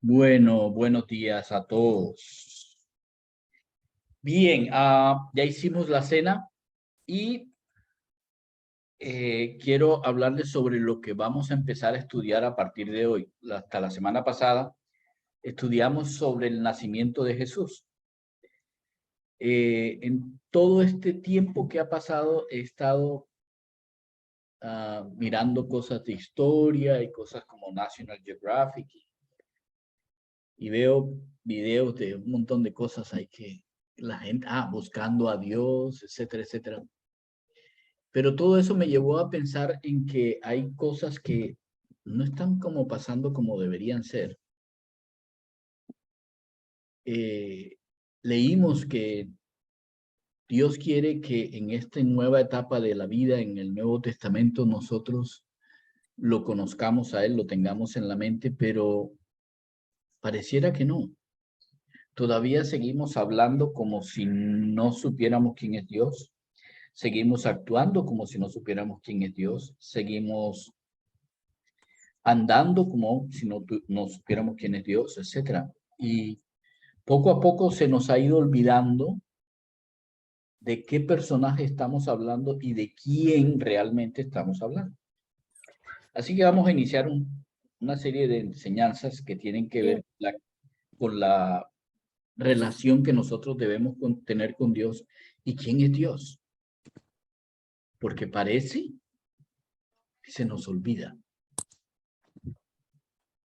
Bueno, buenos días a todos. Bien, ya hicimos la cena y quiero hablarles sobre lo que vamos a empezar a estudiar a partir de hoy. Hasta la semana pasada estudiamos sobre el nacimiento de Jesús. En todo este tiempo que ha pasado he estado mirando cosas de historia y cosas como National Geographic y veo videos de un montón de cosas ahí que la gente, buscando a Dios, etcétera, etcétera. Pero todo eso me llevó a pensar en que hay cosas que no están como pasando como deberían ser. Leímos que Dios quiere que en esta nueva etapa de la vida, en el Nuevo Testamento, nosotros lo conozcamos a Él, lo tengamos en la mente, pero pareciera que no. Todavía seguimos hablando como si no supiéramos quién es Dios. Seguimos actuando como si no supiéramos quién es Dios. Seguimos andando como si no supiéramos quién es Dios, etcétera. Y poco a poco se nos ha ido olvidando de qué personaje estamos hablando y de quién realmente estamos hablando. Así que vamos a iniciar una serie de enseñanzas que tienen que ver con la relación que nosotros debemos tener con Dios y quién es Dios. Porque parece que se nos olvida.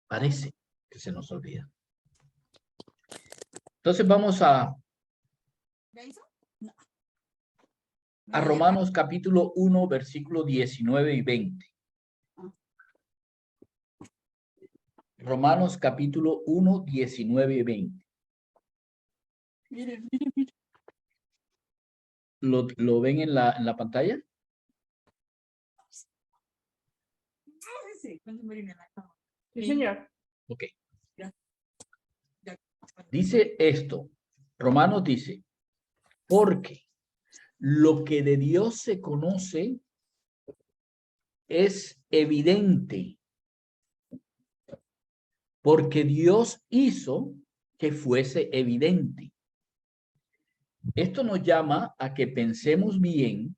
Parece que se nos olvida. Entonces vamos a Romanos capítulo 1, versículo 19 y 20. Romanos capítulo 1, 19 y 20. Miren. ¿Lo ven en la pantalla? Sí, señor. Ok. Dice esto. Romanos dice, porque lo que de Dios se conoce es evidente, porque Dios hizo que fuese evidente. Esto nos llama a que pensemos bien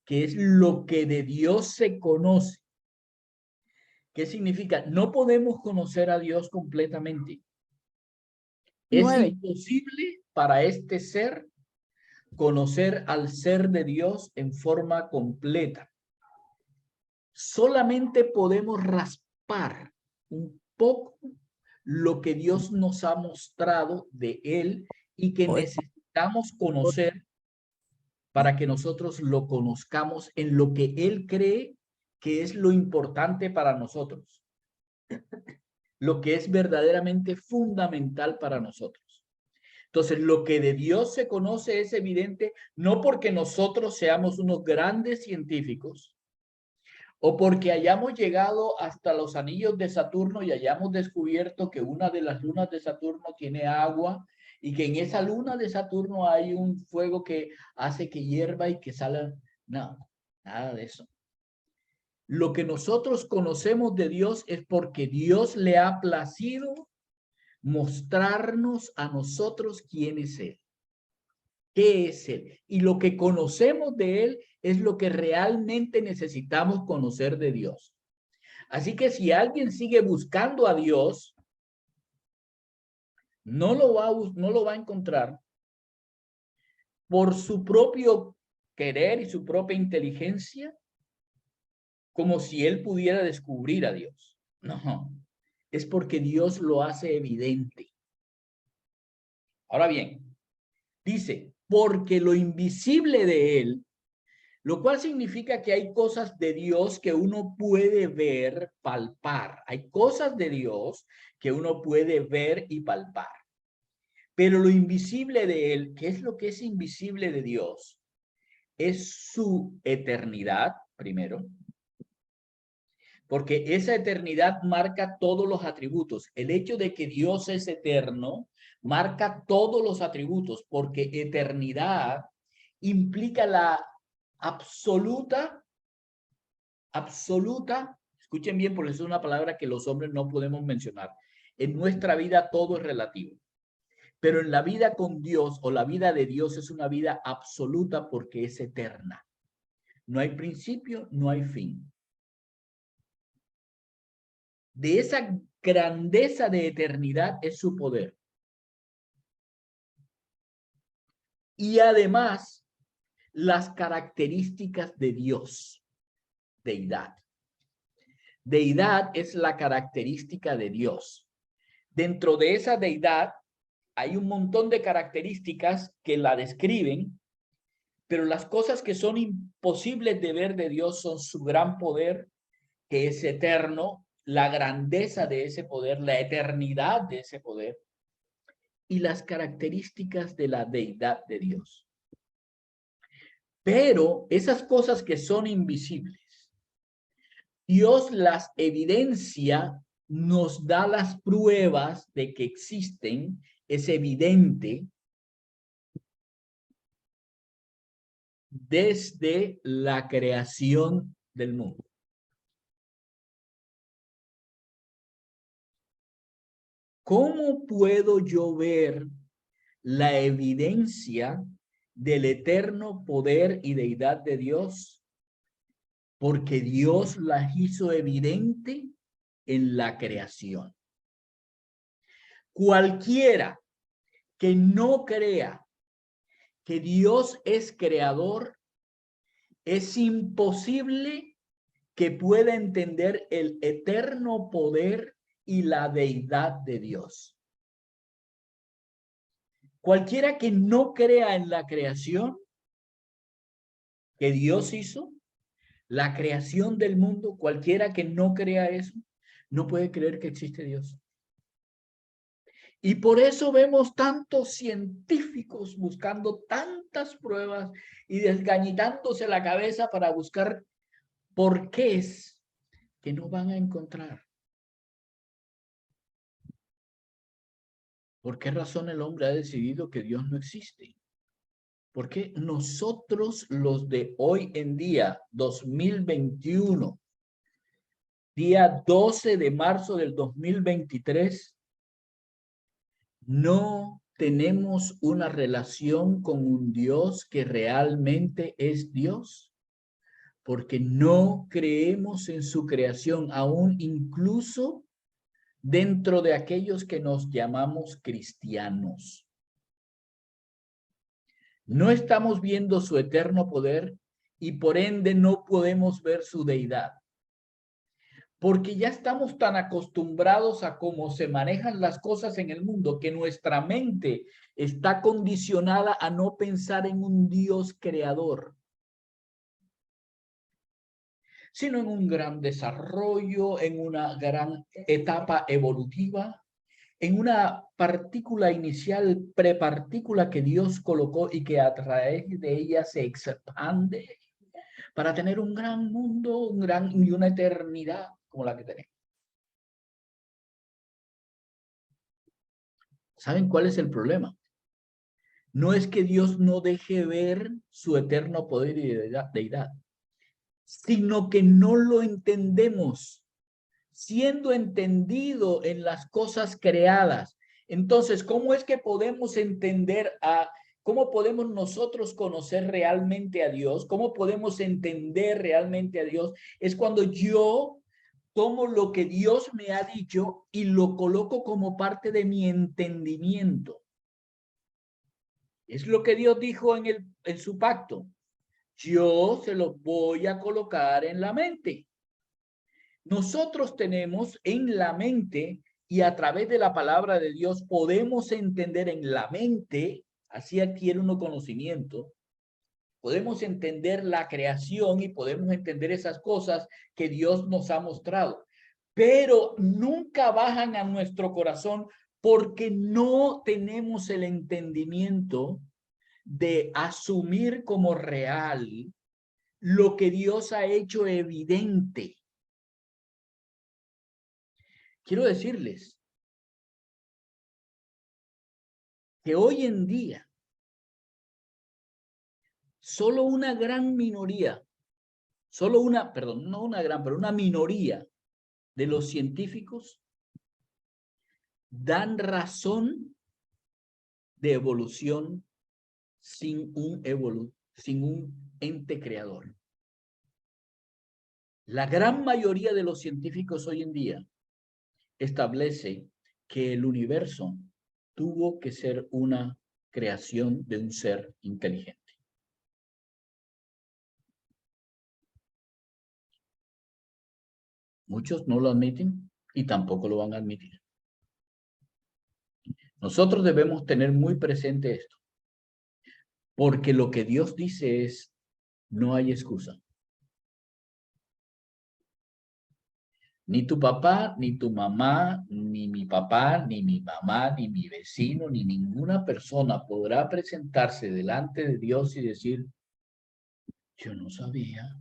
qué es lo que de Dios se conoce. ¿Qué significa? No podemos conocer a Dios completamente. Es imposible para este ser conocer al ser de Dios en forma completa. Solamente podemos raspar un poco lo que Dios nos ha mostrado de Él y que necesitamos conocer para que nosotros lo conozcamos en lo que Él cree que es lo importante para nosotros, lo que es verdaderamente fundamental para nosotros. Entonces, lo que de Dios se conoce es evidente, no porque nosotros seamos unos grandes científicos o porque hayamos llegado hasta los anillos de Saturno y hayamos descubierto que una de las lunas de Saturno tiene agua y que en esa luna de Saturno hay un fuego que hace que hierva y que salga. No, nada de eso. Lo que nosotros conocemos de Dios es porque Dios le ha placido mostrarnos a nosotros quién es Él, qué es Él. Y lo que conocemos de Él es lo que realmente necesitamos conocer de Dios. Así que si alguien sigue buscando a Dios, no lo va a encontrar por su propio querer y su propia inteligencia, como si él pudiera descubrir a Dios. No, es porque Dios lo hace evidente. Ahora bien, dice, porque lo invisible de él, lo cual significa que hay cosas de Dios que uno puede ver, palpar. Hay cosas de Dios que uno puede ver y palpar. Pero lo invisible de él, ¿qué es lo que es invisible de Dios? Es su eternidad, primero, porque esa eternidad marca todos los atributos. El hecho de que Dios es eterno marca todos los atributos, porque eternidad implica la absoluta, escuchen bien porque es una palabra que los hombres no podemos mencionar, En nuestra vida todo es relativo. Pero en la vida con Dios o la vida de Dios es una vida absoluta porque es eterna. No hay principio, no hay fin. De esa grandeza de eternidad es su poder. Y además, las características de Dios, deidad. Deidad es la característica de Dios. Dentro de esa deidad hay un montón de características que la describen, pero las cosas que son imposibles de ver de Dios son su gran poder, que es eterno, la grandeza de ese poder, la eternidad de ese poder, y las características de la deidad de Dios. Pero esas cosas que son invisibles, Dios las evidencia, nos da las pruebas de que existen, es evidente desde la creación del mundo. ¿Cómo puedo yo ver la evidencia del eterno poder y deidad de Dios? Porque Dios las hizo evidente en la creación. Cualquiera que no crea que Dios es creador, es imposible que pueda entender el eterno poder y la deidad de Dios. Cualquiera que no crea en la creación que Dios hizo, la creación del mundo, cualquiera que no crea eso, no puede creer que existe Dios. Y por eso vemos tantos científicos buscando tantas pruebas y desgañitándose la cabeza para buscar por qué es que no van a encontrar. ¿Por qué razón el hombre ha decidido que Dios no existe? Porque nosotros los de hoy en día, 2021, día 12 de marzo del 2023, no tenemos una relación con un Dios que realmente es Dios? Porque no creemos en su creación, aún incluso dentro de aquellos que nos llamamos cristianos. No estamos viendo su eterno poder y por ende no podemos ver su deidad. Porque ya estamos tan acostumbrados a cómo se manejan las cosas en el mundo que nuestra mente está condicionada a no pensar en un Dios creador, sino en un gran desarrollo, en una gran etapa evolutiva, en una partícula inicial, prepartícula que Dios colocó y que a través de ella se expande para tener un gran mundo, y una eternidad como la que tenemos. ¿Saben cuál es el problema? No es que Dios no deje ver su eterno poder y deidad, sino que no lo entendemos, siendo entendido en las cosas creadas. Entonces, ¿cómo es que podemos entender cómo podemos nosotros conocer realmente a Dios? ¿Cómo podemos entender realmente a Dios? Es cuando yo tomo lo que Dios me ha dicho y lo coloco como parte de mi entendimiento. Es lo que Dios dijo en su pacto. Yo se lo voy a colocar en la mente. Nosotros tenemos en la mente y a través de la palabra de Dios podemos entender en la mente, así adquiere uno conocimiento, podemos entender la creación y podemos entender esas cosas que Dios nos ha mostrado, pero nunca bajan a nuestro corazón porque no tenemos el entendimiento de asumir como real lo que Dios ha hecho evidente. Quiero decirles que hoy en día solo una gran minoría, perdón, no una gran, pero una minoría de los científicos dan razón de evolución sin un ente creador. La gran mayoría de los científicos hoy en día establece que el universo tuvo que ser una creación de un ser inteligente. Muchos no lo admiten y tampoco lo van a admitir. Nosotros debemos tener muy presente esto, porque lo que Dios dice es, no hay excusa. Ni tu papá, ni tu mamá, ni mi papá, ni mi mamá, ni mi vecino, ni ninguna persona podrá presentarse delante de Dios y decir, yo no sabía.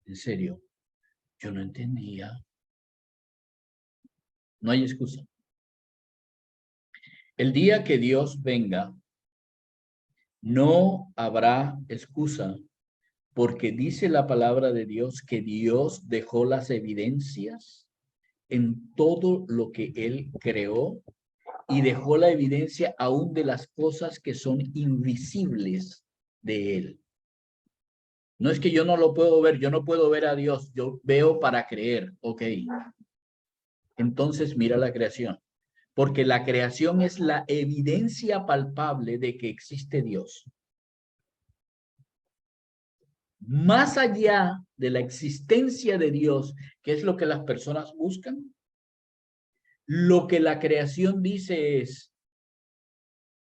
En serio, yo no entendía. No hay excusa. El día que Dios venga, no habrá excusa, porque dice la palabra de Dios que Dios dejó las evidencias en todo lo que Él creó y dejó la evidencia aún de las cosas que son invisibles de Él. No es que yo no lo puedo ver, yo no puedo ver a Dios, yo veo para creer, ok. Entonces mira la creación, porque la creación es la evidencia palpable de que existe Dios. Más allá de la existencia de Dios, que es lo que las personas buscan, lo que la creación dice es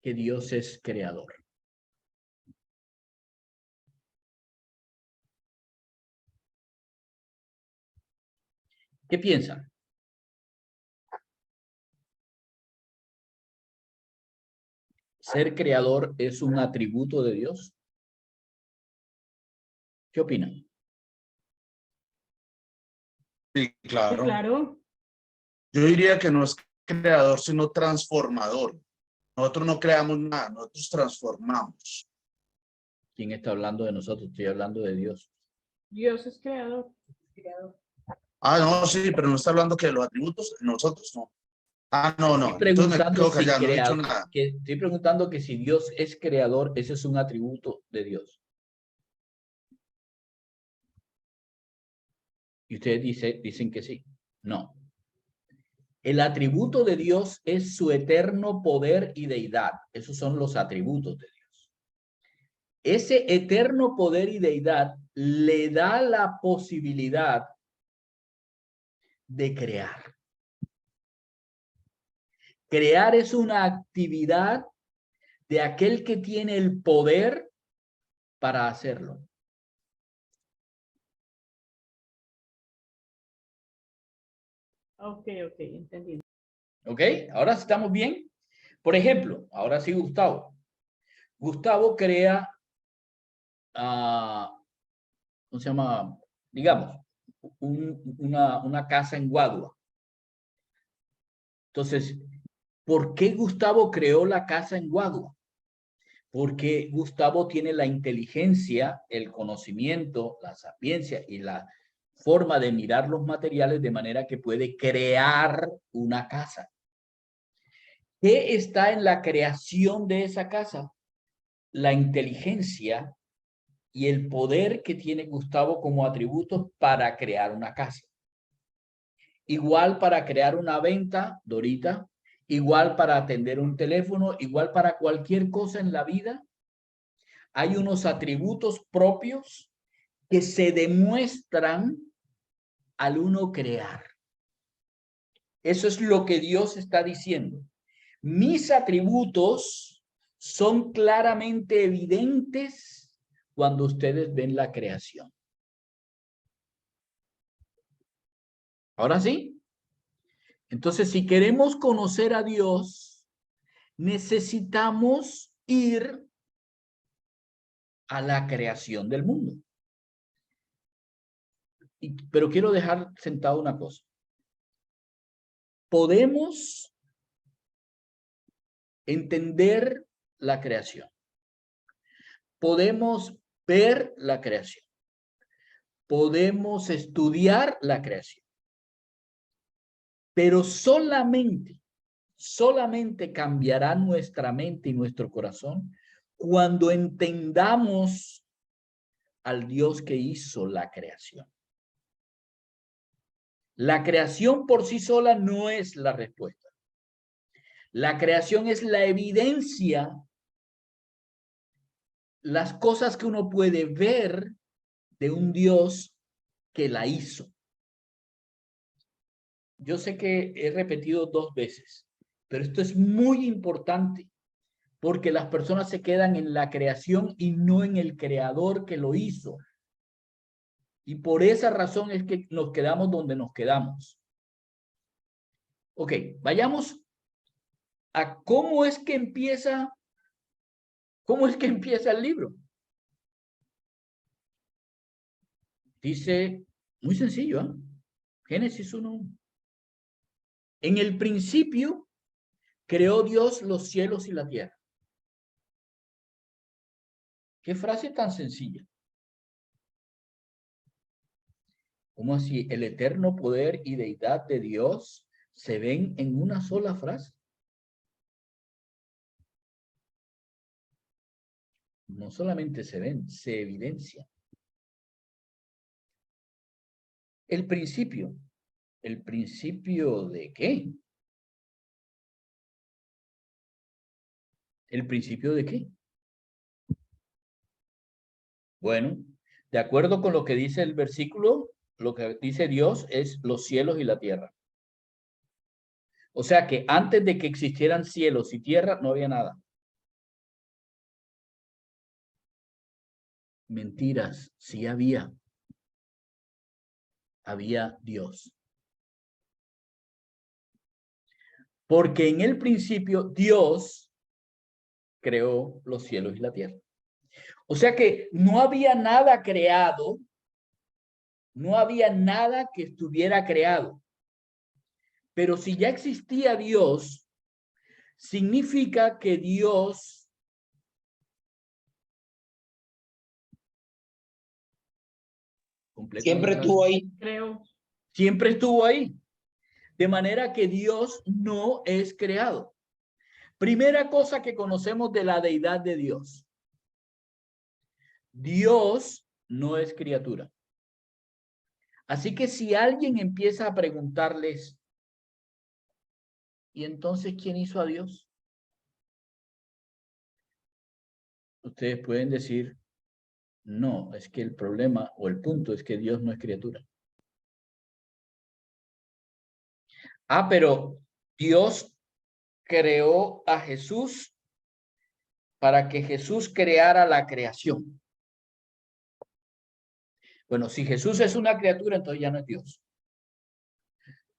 que Dios es creador. ¿Qué piensan? ¿Ser creador es un atributo de Dios? ¿Qué opinan? Sí, claro. Claro. Yo diría que no es creador, sino transformador. Nosotros no creamos nada, nosotros transformamos. ¿Quién está hablando de nosotros? Estoy hablando de Dios. Dios es creador. Ah, no, sí, pero no está hablando que de los atributos, nosotros no. Ah, no, no. Estoy Entonces me preguntando quedo si callado, no he dicho nada. estoy preguntando que si Dios es creador, ese es un atributo de Dios. Y ustedes dicen que sí. No. El atributo de Dios es su eterno poder y deidad. Esos son los atributos de Dios. Ese eterno poder y deidad le da la posibilidad de crear. Crear es una actividad de aquel que tiene el poder para hacerlo. Ok, entendido. ¿Ok? Ahora estamos bien. Por ejemplo, ahora sí Gustavo. Gustavo crea, ¿cómo se llama? Digamos, una casa en Guadua. Entonces, ¿por qué Gustavo creó la casa en Guadua? Porque Gustavo tiene la inteligencia, el conocimiento, la sapiencia y la forma de mirar los materiales de manera que puede crear una casa. ¿Qué está en la creación de esa casa? La inteligencia y el poder que tiene Gustavo como atributos para crear una casa. Igual para crear una venta, Dorita, igual para atender un teléfono, igual para cualquier cosa en la vida. Hay unos atributos propios que se demuestran al uno crear. Eso es lo que Dios está diciendo. Mis atributos son claramente evidentes cuando ustedes ven la creación. Ahora sí. Entonces, si queremos conocer a Dios, necesitamos ir a la creación del mundo. Pero quiero dejar sentado una cosa. Podemos entender la creación. Podemos ver la creación. Podemos estudiar la creación. Pero solamente cambiará nuestra mente y nuestro corazón cuando entendamos al Dios que hizo la creación. La creación por sí sola no es la respuesta. La creación es la evidencia, las cosas que uno puede ver de un Dios que la hizo. Yo sé que he repetido 2 veces, pero esto es muy importante porque las personas se quedan en la creación y no en el creador que lo hizo. Y por esa razón es que nos quedamos donde nos quedamos. Ok, vayamos a cómo es que empieza el libro. Dice, muy sencillo, ¿eh? Génesis 1:1. En el principio creó Dios los cielos y la tierra. Qué frase tan sencilla. ¿Cómo así? El eterno poder y deidad de Dios se ven en una sola frase. No solamente se ven, se evidencia. El principio. ¿El principio de qué? ¿El principio de qué? Bueno, de acuerdo con lo que dice el versículo, lo que dice Dios es los cielos y la tierra. O sea que antes de que existieran cielos y tierra, no había nada. Mentiras, sí había. Había Dios. Porque en el principio Dios creó los cielos y la tierra. O sea que no había nada creado, no había nada que estuviera creado. Pero si ya existía Dios, significa que Dios Siempre estuvo ahí. Creo. Siempre estuvo ahí. De manera que Dios no es creado. Primera cosa que conocemos de la deidad de Dios. Dios no es criatura. Así que si alguien empieza a preguntarles, ¿y entonces quién hizo a Dios? Ustedes pueden decir, no, es que el problema o el punto es que Dios no es criatura. Ah, pero Dios creó a Jesús para que Jesús creara la creación. Bueno, si Jesús es una criatura, entonces ya no es Dios.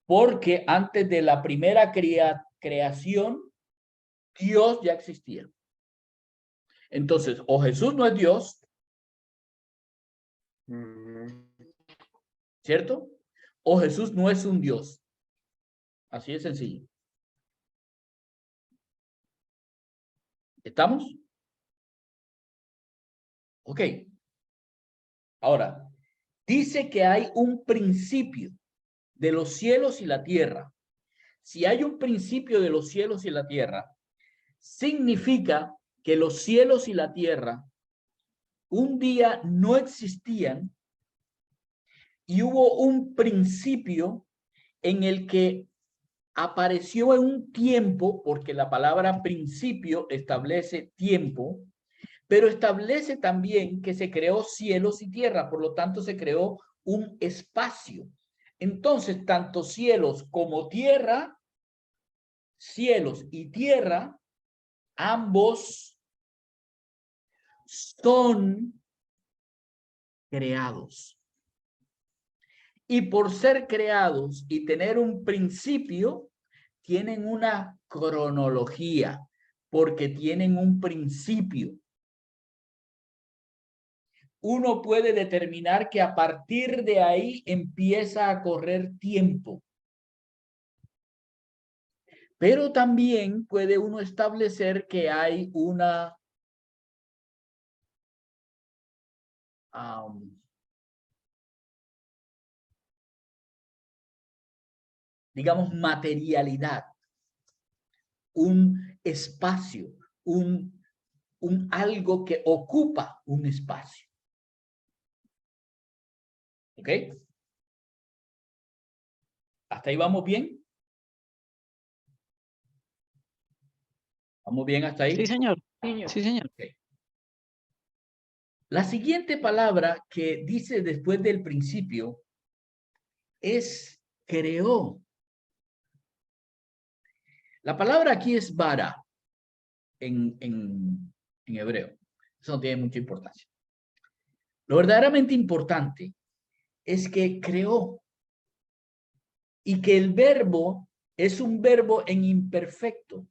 Porque antes de la primera creación, Dios ya existía. Entonces, o Jesús no es Dios, ¿cierto? O Jesús no es un Dios. Así de sencillo. ¿Estamos? Ok. Ahora, dice que hay un principio de los cielos y la tierra. Si hay un principio de los cielos y la tierra, significa que los cielos y la tierra un día no existían y hubo un principio en el que apareció en un tiempo, porque la palabra principio establece tiempo, pero establece también que se creó cielos y tierra, por lo tanto se creó un espacio. Entonces, tanto cielos como tierra, cielos y tierra, ambos son creados. Y por ser creados y tener un principio, tienen una cronología, porque tienen un principio. Uno puede determinar que a partir de ahí empieza a correr tiempo. Pero también puede uno establecer que hay una digamos, materialidad, un espacio, un algo que ocupa un espacio. ¿Ok? ¿Hasta ahí vamos bien? ¿Vamos bien hasta ahí? Sí, señor. Señor. Sí, señor. Okay. La siguiente palabra que dice después del principio es creó. La palabra aquí es bara en hebreo. Eso no tiene mucha importancia. Lo verdaderamente importante es que creó y que el verbo es un verbo en imperfecto.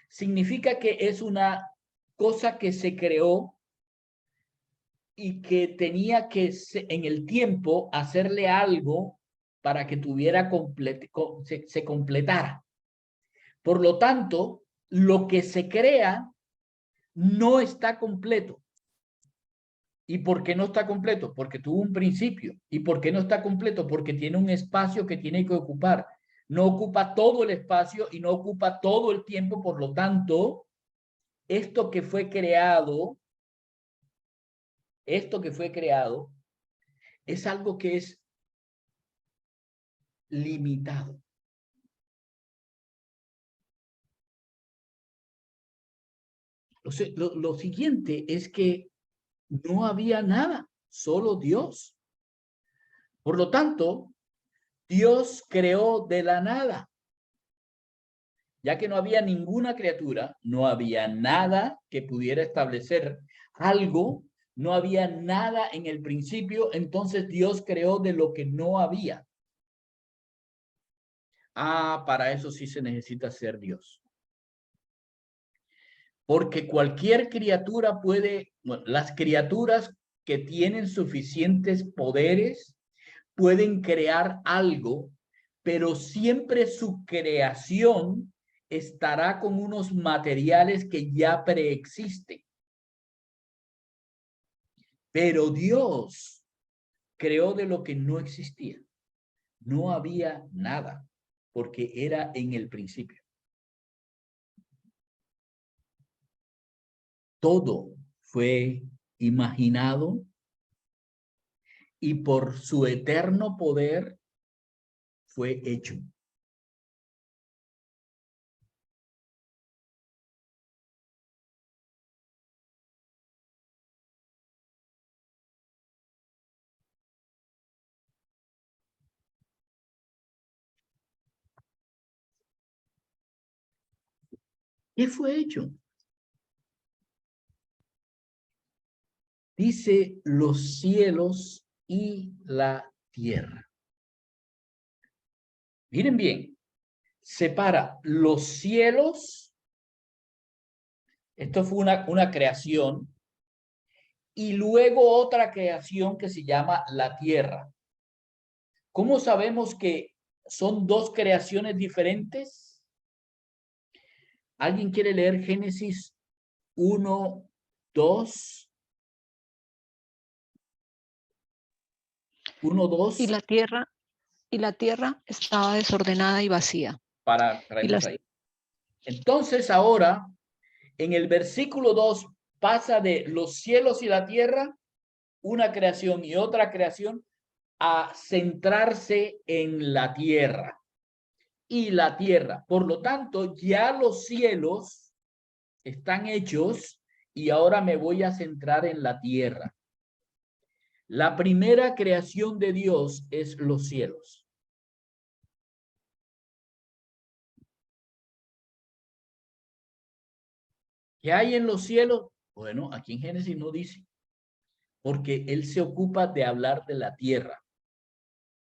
Significa que es una cosa que se creó y que tenía que en el tiempo hacerle algo para que tuviera se completara. Por lo tanto, lo que se crea no está completo. ¿Y por qué no está completo? Porque tuvo un principio. ¿Y por qué no está completo? Porque tiene un espacio que tiene que ocupar. No ocupa todo el espacio y no ocupa todo el tiempo. Por lo tanto, esto que fue creado es algo que es limitado. Lo siguiente es que no había nada, solo Dios. Por lo tanto, Dios creó de la nada. Ya que no había ninguna criatura, no había nada que pudiera establecer algo, no había nada en el principio, entonces Dios creó de lo que no había. Ah, para eso sí se necesita ser Dios. Porque cualquier criatura puede, bueno, las criaturas que tienen suficientes poderes pueden crear algo, pero siempre su creación estará con unos materiales que ya preexisten. Pero Dios creó de lo que no existía. No había nada, porque era en el principio. Todo fue imaginado y por su eterno poder fue hecho. ¿Qué fue hecho? Dice los cielos y la tierra. Miren bien, separa los cielos, esto fue una creación, y luego otra creación que se llama la tierra. ¿Cómo sabemos que son dos creaciones diferentes? ¿Alguien quiere leer Génesis 1, 2? 1, 2. Y la tierra estaba desordenada y vacía. Para ahí. Entonces ahora, en el versículo 2, pasa de los cielos y la tierra, una creación y otra creación, a centrarse en la tierra. Y la tierra. Por lo tanto, ya los cielos están hechos y ahora me voy a centrar en la tierra. La primera creación de Dios es los cielos. ¿Qué hay en los cielos? Bueno, aquí en Génesis no dice, porque él se ocupa de hablar de la tierra.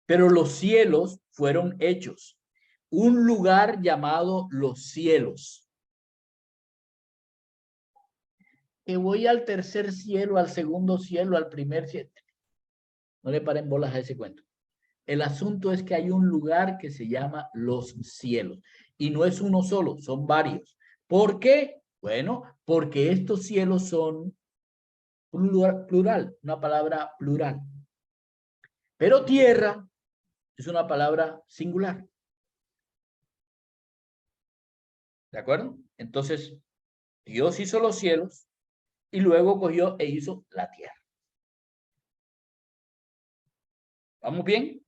Pero los cielos fueron hechos. Un lugar llamado los cielos. Que voy al tercer cielo, al segundo cielo, al primer cielo. No le paren bolas a ese cuento. El asunto es que hay un lugar que se llama los cielos. Y no es uno solo, son varios. ¿Por qué? Bueno, porque estos cielos son plural, una palabra plural. Pero tierra es una palabra singular. ¿De acuerdo? Entonces, Dios hizo los cielos y luego cogió e hizo la tierra. ¿Vamos bien?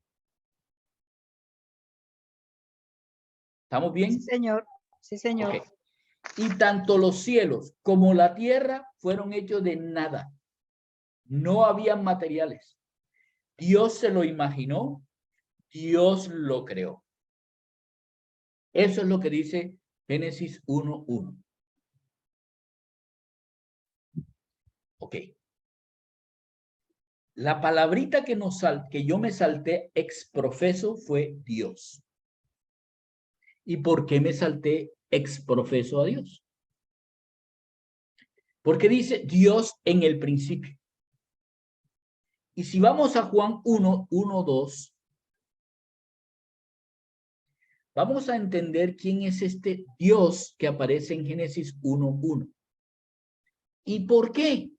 ¿Estamos bien? Sí, señor. Sí, señor. Ok. Y tanto los cielos como la tierra fueron hechos de nada. No habían materiales. Dios se lo imaginó, Dios lo creó. Eso es lo que dice Génesis 1:1. Ok. La palabrita que yo me salté ex profeso fue Dios. ¿Y por qué me salté ex profeso a Dios? Porque dice Dios en el principio. Y si vamos a Juan 1:1-2, vamos a entender quién es este Dios que aparece en Génesis 1:1. ¿Y por qué?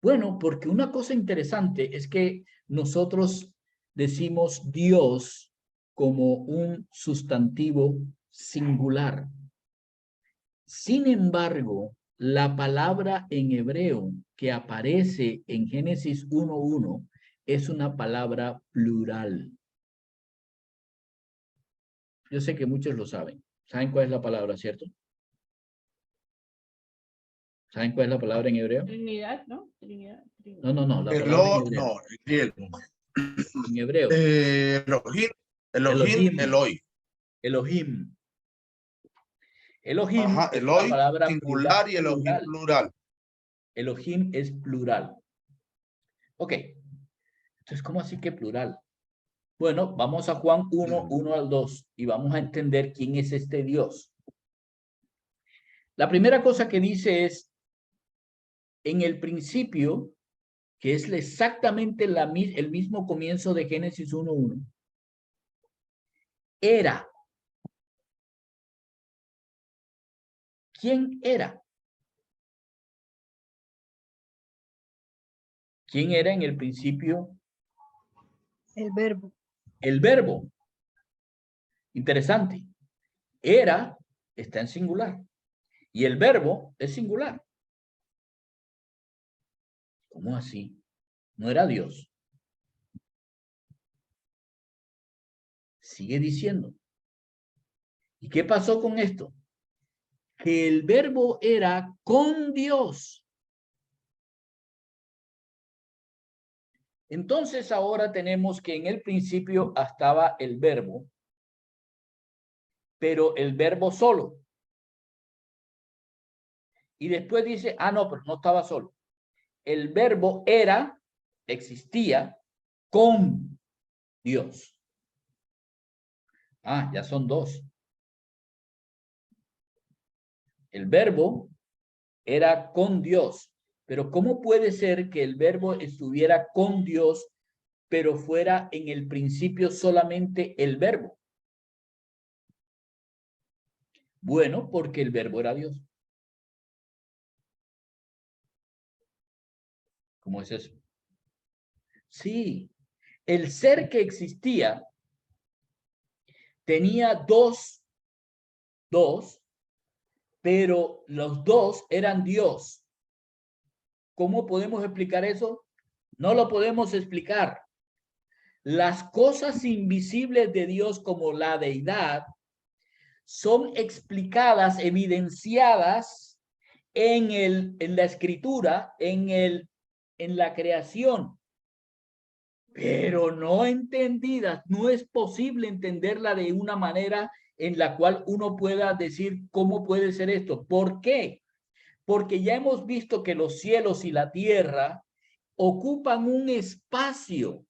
Bueno, porque una cosa interesante es que nosotros decimos Dios como un sustantivo singular. Sin embargo, la palabra en hebreo que aparece en Génesis 1:1 es una palabra plural. Yo sé que muchos lo saben. ¿Saben cuál es la palabra, cierto? ¿Saben cuál es la palabra en hebreo? Trinidad, ¿no? Trinidad. No, la palabra en hebreo. No, griego. En hebreo. Elohim, Elohim. Eloi. Elohim. Elohim Ajá, es una Eloi, palabra singular y Elohim plural. plural. Elohim es plural. Ok. Entonces, ¿cómo así que plural? Bueno, vamos a Juan 1:1-2 y vamos a entender quién es este Dios. La primera cosa que dice es, en el principio, que es exactamente el mismo comienzo de Génesis 1:1, era. ¿Quién era? ¿Quién era en el principio? El verbo. El verbo. Interesante. Era está en singular y el verbo es singular. ¿Cómo así? No era Dios. Sigue diciendo. ¿Y qué pasó con esto? Que el verbo era con Dios. Entonces ahora tenemos que en el principio estaba el verbo, pero el verbo solo. Y después dice, no, pero no estaba solo. El verbo existía con Dios. Ya son dos. El verbo era con Dios. Pero ¿cómo puede ser que el verbo estuviera con Dios, pero fuera en el principio solamente el verbo? Bueno, porque el verbo era Dios. ¿Cómo es eso? Sí, el ser que existía tenía dos, pero los dos eran Dios. ¿Cómo podemos explicar eso? No lo podemos explicar. Las cosas invisibles de Dios como la deidad son explicadas, evidenciadas en la escritura, en la creación, pero no entendidas. No es posible entenderla de una manera en la cual uno pueda decir cómo puede ser esto. ¿Por qué? Porque ya hemos visto que los cielos y la tierra ocupan un espacio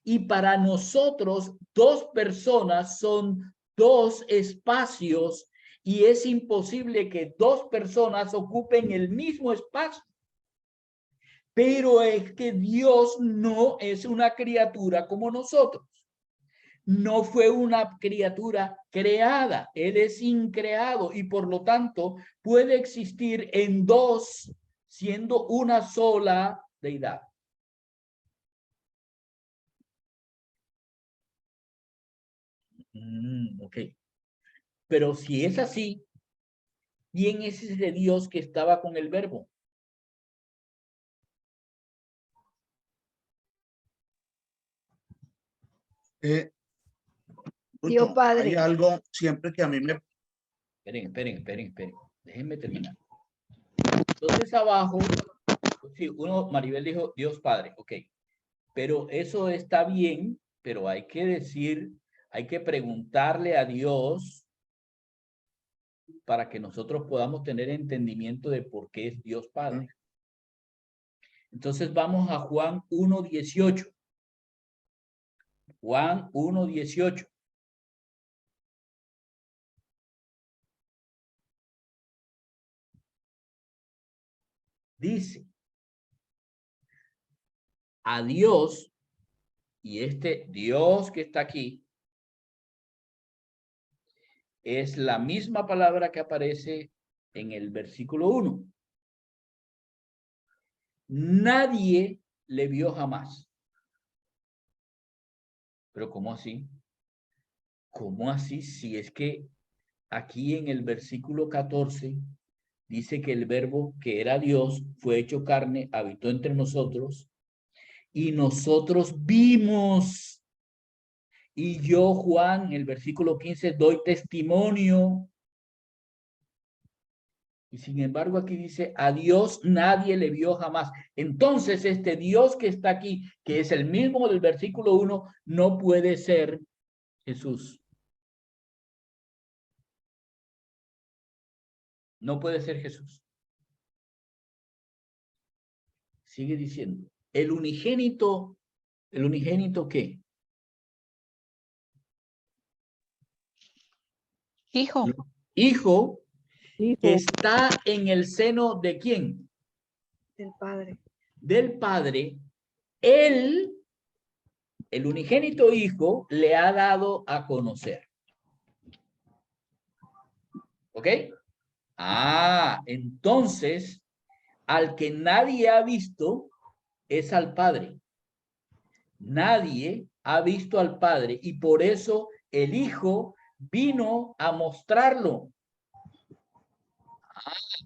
y para nosotros dos personas son dos espacios y es imposible que dos personas ocupen el mismo espacio. Pero es que Dios no es una criatura como nosotros. No fue una criatura creada, Él es increado y por lo tanto puede existir en dos, siendo una sola deidad. Ok. Pero si es así, ¿quién es ese Dios que estaba con el verbo? Dios Padre. Hay algo siempre que a mí me... Esperen. Déjenme terminar. Entonces abajo, sí, Maribel dijo Dios Padre, ok. Pero eso está bien, pero hay que decir, hay que preguntarle a Dios para que nosotros podamos tener entendimiento de por qué es Dios Padre. Entonces vamos a Juan 1:18. Juan 1:18. Dice, a Dios, y este Dios que está aquí, es la misma palabra que aparece en el versículo 1. Nadie le vio jamás. Pero ¿cómo así? ¿Cómo así? Si es que aquí en el versículo 14 dice que el verbo que era Dios fue hecho carne, habitó entre nosotros y nosotros vimos. Y yo, Juan, el versículo 15, doy testimonio. Y sin embargo aquí dice, a Dios nadie le vio jamás. Entonces este Dios que está aquí, que es el mismo del versículo 1, no puede ser Jesús. No puede ser Jesús. Sigue diciendo, el unigénito ¿qué? Hijo, Hijo que está en el seno ¿de quién? Del Padre. Del Padre. Él, el unigénito Hijo, le ha dado a conocer. ¿Ok? Entonces, al que nadie ha visto es al Padre. Nadie ha visto al Padre y por eso el Hijo vino a mostrarlo.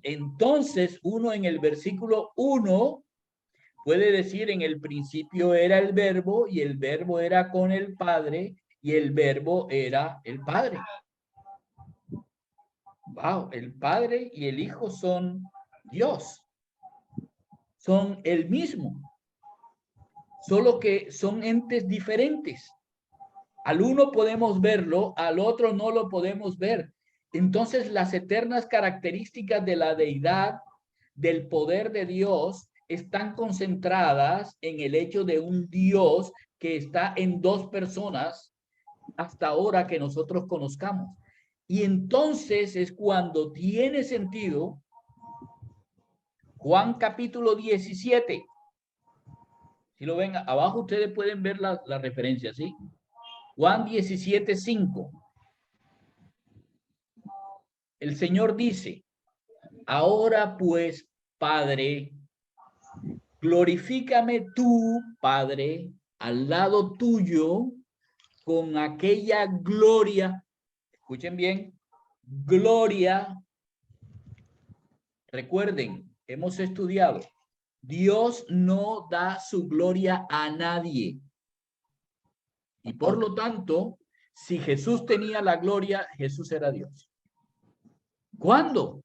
Entonces, uno en el versículo 1 puede decir, en el principio era el verbo y el verbo era con el Padre y el verbo era el Padre. Wow, el Padre y el Hijo son Dios. Son el mismo. Solo que son entes diferentes. Al uno podemos verlo, al otro no lo podemos ver. Entonces, las eternas características de la deidad, del poder de Dios, están concentradas en el hecho de un Dios que está en dos personas hasta ahora que nosotros conozcamos. Y entonces es cuando tiene sentido Juan capítulo 17. Si lo ven abajo, ustedes pueden ver la referencia, ¿sí? Juan 17:5. El Señor dice, ahora pues, Padre, glorifícame tú, Padre, al lado tuyo, con aquella gloria. Escuchen bien, gloria. Recuerden, hemos estudiado, Dios no da su gloria a nadie. Y por lo tanto, si Jesús tenía la gloria, Jesús era Dios. ¿Cuándo?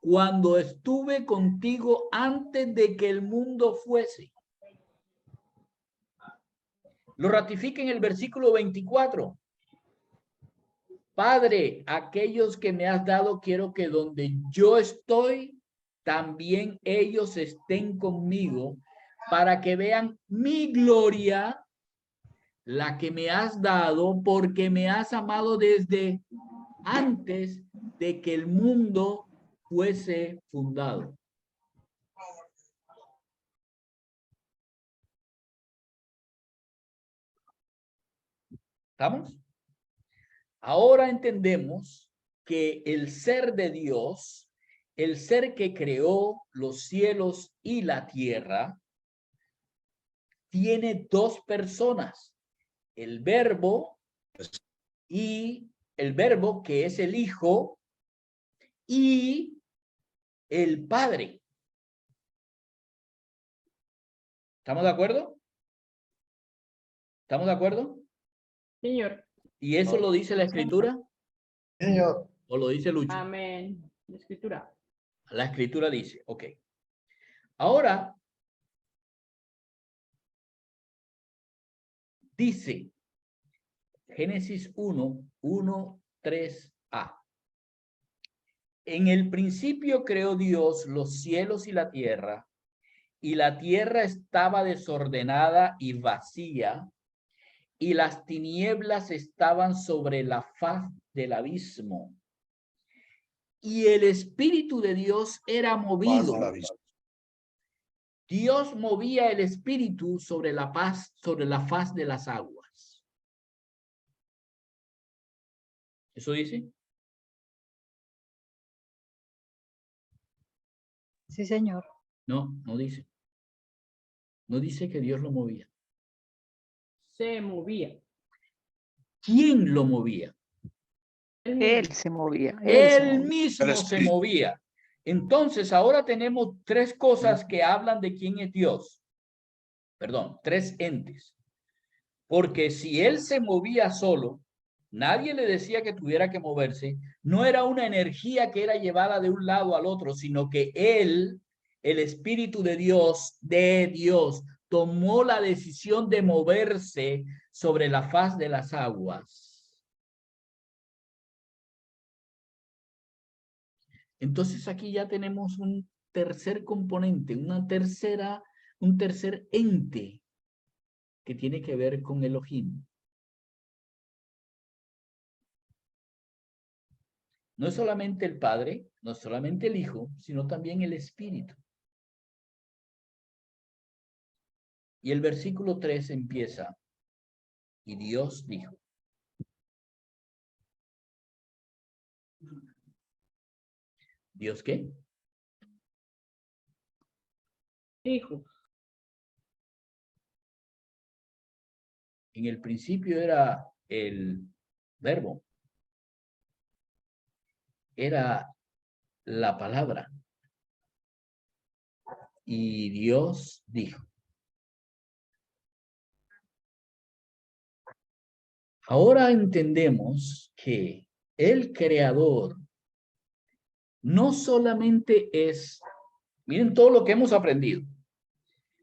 Cuando estuve contigo antes de que el mundo fuese. Lo ratifica en el versículo 24. Padre, aquellos que me has dado, quiero que donde yo estoy, también ellos estén conmigo, para que vean mi gloria, la que me has dado, porque me has amado desde antes de que el mundo fuese fundado. ¿Estamos? Ahora entendemos que el ser de Dios, el ser que creó los cielos y la tierra, tiene dos personas, el verbo y el verbo que es el Hijo y el Padre. ¿Estamos de acuerdo? ¿Estamos de acuerdo? Señor. ¿Y eso lo dice la Escritura? Señor. ¿O lo dice Lucho? Amén. La escritura. La Escritura dice, ok. Ahora, dice Génesis 1, 3a. En el principio creó Dios los cielos y la tierra estaba desordenada y vacía, y las tinieblas estaban sobre la faz del abismo. Y el Espíritu de Dios era movido. Dios movía el Espíritu sobre la faz de las aguas. ¿Eso dice? Sí, señor. No, no dice. No dice que Dios lo movía. Se movía. ¿Quién lo movía? Él se movía. Él mismo El se Espíritu. movía. Entonces, ahora tenemos tres cosas que hablan de quién es Dios. Perdón, tres entes. Porque si él se movía solo, nadie le decía que tuviera que moverse, no era una energía que era llevada de un lado al otro, sino que él, el Espíritu de Dios, tomó la decisión de moverse sobre la faz de las aguas. Entonces aquí ya tenemos un tercer componente, un tercer ente que tiene que ver con Elohim. No es solamente el Padre, no es solamente el Hijo, sino también el Espíritu. Y el versículo 3 empieza, y Dios dijo. ¿Dios qué? Hijo. En el principio era el verbo. Era la palabra. Y Dios dijo. Ahora entendemos que el creador no solamente es, miren todo lo que hemos aprendido,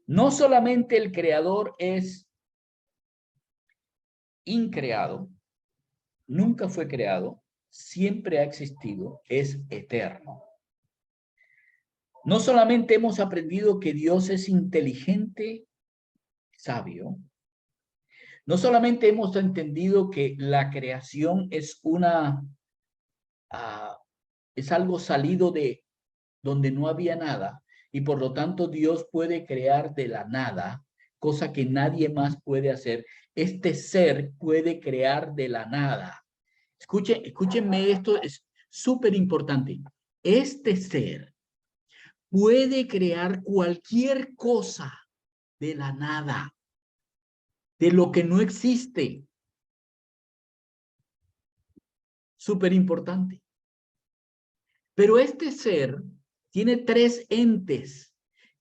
no solamente el creador es increado, nunca fue creado, siempre ha existido, es eterno. No solamente hemos aprendido que Dios es inteligente, sabio, no solamente hemos entendido que la creación es es algo salido de donde no había nada, y por lo tanto Dios puede crear de la nada, cosa que nadie más puede hacer. Este ser puede crear de la nada. Escúchenme, esto es súper importante. Este ser puede crear cualquier cosa de la nada, de lo que no existe. Súper importante. Pero este ser tiene tres entes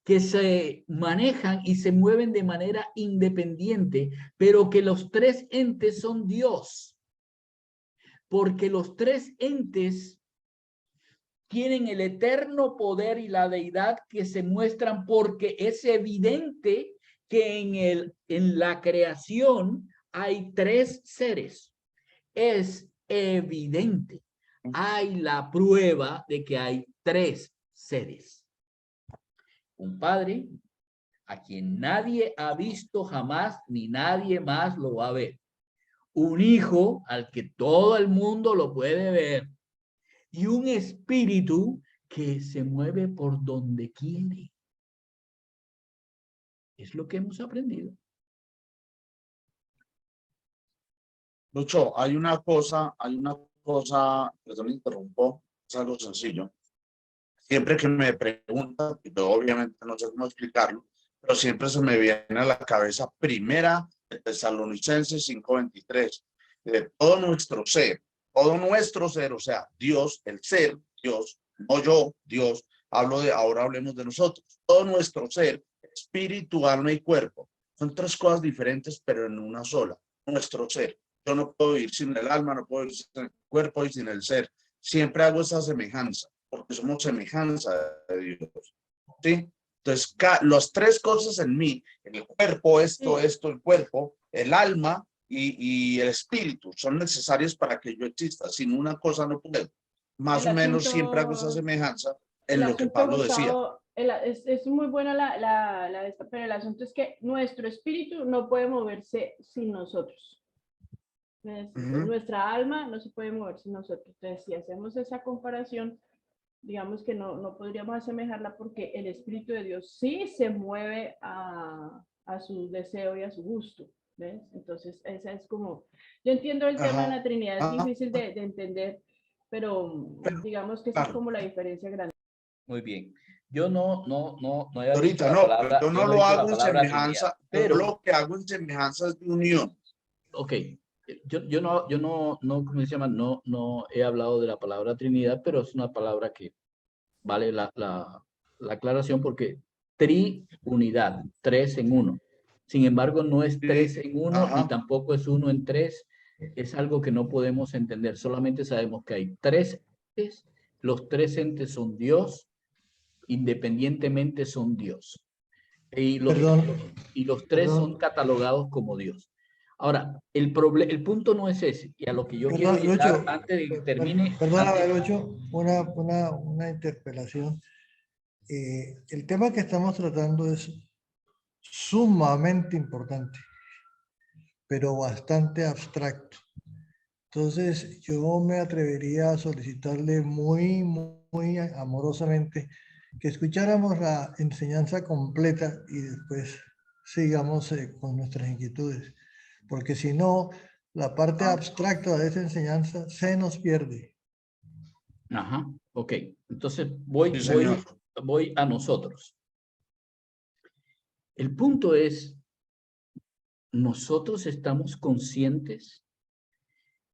que se manejan y se mueven de manera independiente, pero que los tres entes son Dios. Porque los tres entes tienen el eterno poder y la deidad que se muestran, porque es evidente que en la creación hay tres seres. Es evidente. Hay la prueba de que hay tres seres. Un padre a quien nadie ha visto jamás ni nadie más lo va a ver. Un hijo al que todo el mundo lo puede ver. Y un espíritu que se mueve por donde quiere. Es lo que hemos aprendido. Lucho, hay una cosa, perdón, me interrumpo, es algo sencillo. Siempre que me preguntan, yo obviamente no sé cómo explicarlo, pero siempre se me viene a la cabeza primera de Tesalonicenses 5:23. De todo nuestro ser, todo nuestro ser, o sea, Dios, el ser, Dios, no yo, Dios, ahora hablemos de nosotros, todo nuestro ser, espíritu, alma y cuerpo, son tres cosas diferentes, pero en una sola, nuestro ser. Yo no puedo vivir sin el alma, no puedo vivir sin el cuerpo y sin el ser. Siempre hago esa semejanza, porque somos semejanza de Dios, ¿sí? Entonces, las tres cosas en mí, el cuerpo, el cuerpo, el alma y el espíritu, son necesarios para que yo exista. Sin una cosa no puedo. Más El o menos siempre hago esa asunto, semejanza el en lo que asunto, Pablo decía. Gustavo, es muy buena pero el asunto es que nuestro espíritu no puede moverse sin nosotros. Nuestra alma no se puede mover sin nosotros. Entonces, si hacemos esa comparación, digamos que no podríamos asemejarla porque el Espíritu de Dios sí se mueve a su deseo y a su gusto. ¿Ves? Entonces, esa es como, yo entiendo el tema de la Trinidad, es difícil de entender, pero digamos que esa es como la diferencia grande. Muy bien. Yo no había dicho Ahorita la no, palabra, yo yo no no he lo dicho la hago en palabra Trinidad, semejanza, yo pero, lo que hago en semejanza es de unión. ok, ¿cómo se llama? No he hablado de la palabra Trinidad, pero es una palabra que vale la aclaración porque triunidad, tres en uno. Sin embargo, no es tres en uno ni tampoco es uno en tres. Es algo que no podemos entender. Solamente sabemos que hay tres entes. Los tres entes son Dios, independientemente son Dios. Y los tres son catalogados como Dios. Ahora, el punto no es ese. Y a lo que yo quiero llegar Lucho, antes de que termine. perdóname, Lucho, una interpelación. El tema que estamos tratando es sumamente importante, pero bastante abstracto. Entonces, yo me atrevería a solicitarle muy amorosamente que escucháramos la enseñanza completa y después sigamos con nuestras inquietudes, porque si no, la parte abstracta de esa enseñanza se nos pierde. Ajá, ok. Entonces Sí, señor. voy a nosotros. El punto es, nosotros estamos conscientes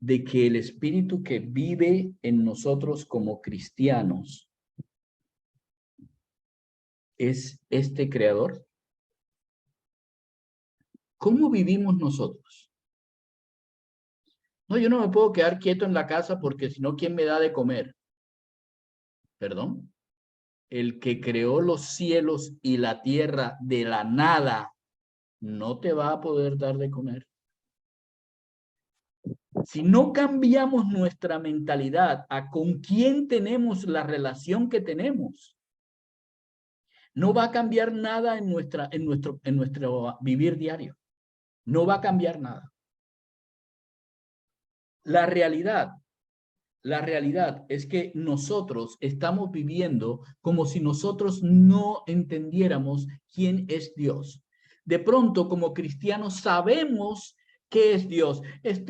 de que el espíritu que vive en nosotros como cristianos es este creador. ¿Cómo vivimos nosotros? No, yo no me puedo quedar quieto en la casa porque si no, ¿quién me da de comer? Perdón. El que creó los cielos y la tierra de la nada no te va a poder dar de comer. Si no cambiamos nuestra mentalidad a con quién tenemos la relación que tenemos, no va a cambiar nada en nuestro vivir diario. No va a cambiar nada. La realidad es que nosotros estamos viviendo como si nosotros no entendiéramos quién es Dios. De pronto, como cristianos, sabemos qué es Dios. Es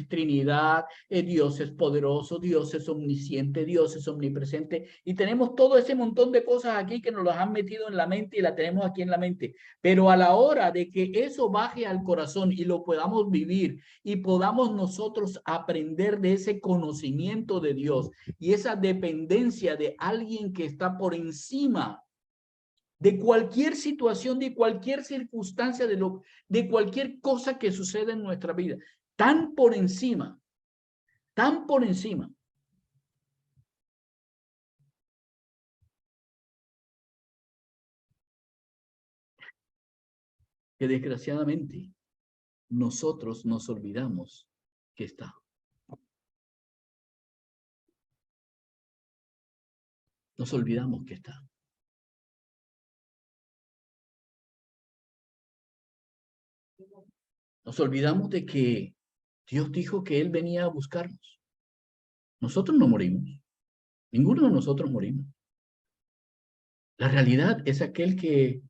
Trinidad, Dios es poderoso, Dios es omnisciente, Dios es omnipresente. Y tenemos todo ese montón de cosas aquí que nos las han metido en la mente y la tenemos aquí en la mente. Pero a la hora de que eso baje al corazón y lo podamos vivir y podamos nosotros aprender de ese conocimiento de Dios y esa dependencia de alguien que está por encima de cualquier situación, de cualquier circunstancia, de cualquier cosa que suceda en nuestra vida, tan por encima, que desgraciadamente nosotros nos olvidamos que está. Nos olvidamos que está. Nos olvidamos de que Dios dijo que Él venía a buscarnos. Nosotros no morimos. Ninguno de nosotros morimos. La realidad es aquel que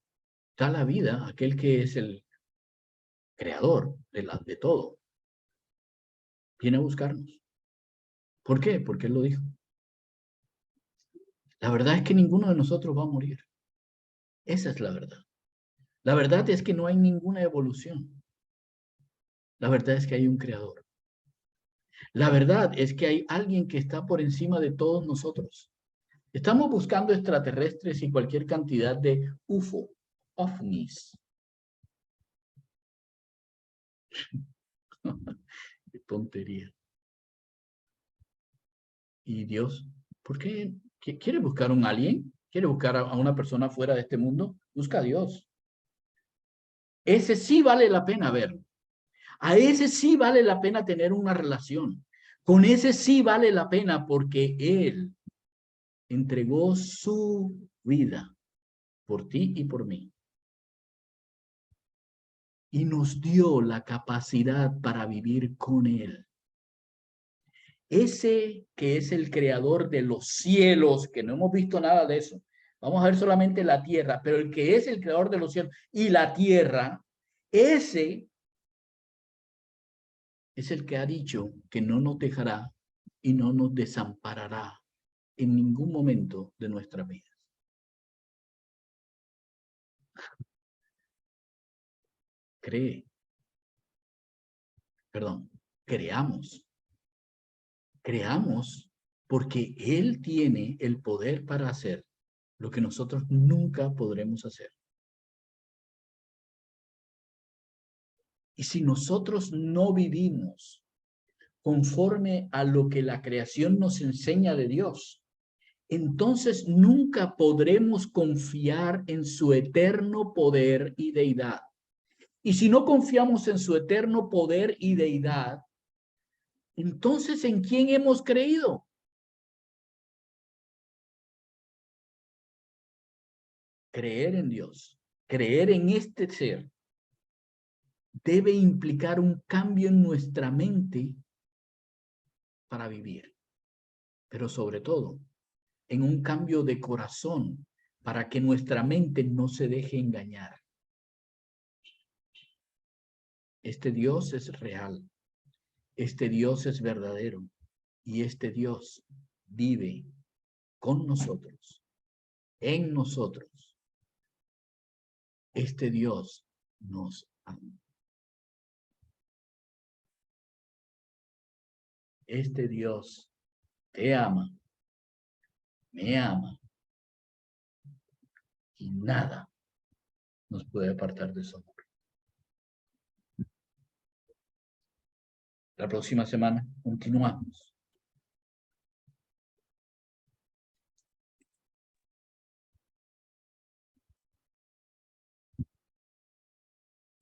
da la vida, aquel que es el creador de todo. Viene a buscarnos. ¿Por qué? Porque Él lo dijo. La verdad es que ninguno de nosotros va a morir. Esa es la verdad. La verdad es que no hay ninguna evolución. La verdad es que hay un creador. La verdad es que hay alguien que está por encima de todos nosotros. Estamos buscando extraterrestres y cualquier cantidad de UFO, ovnis. Qué tontería. ¿Y Dios? ¿Por qué? ¿Quiere buscar un alien? ¿Quiere buscar a una persona fuera de este mundo? Busca a Dios. Ese sí vale la pena verlo. A ese sí vale la pena tener una relación. Con ese sí vale la pena porque Él entregó su vida por ti y por mí. Y nos dio la capacidad para vivir con Él. Ese que es el creador de los cielos, que no hemos visto nada de eso. Vamos a ver solamente la tierra, pero el que es el creador de los cielos y la tierra, ese es el que ha dicho que no nos dejará y no nos desamparará en ningún momento de nuestra vida. Creamos porque Él tiene el poder para hacer lo que nosotros nunca podremos hacer. Y si nosotros no vivimos conforme a lo que la creación nos enseña de Dios, entonces nunca podremos confiar en su eterno poder y deidad. Y si no confiamos en su eterno poder y deidad, entonces ¿en quién hemos creído? Creer en Dios, creer en este ser, debe implicar un cambio en nuestra mente para vivir, pero sobre todo en un cambio de corazón para que nuestra mente no se deje engañar. Este Dios es real, este Dios es verdadero y este Dios vive con nosotros, en nosotros. Este Dios nos ama. Este Dios te ama, me ama y nada nos puede apartar de su amor. La próxima semana continuamos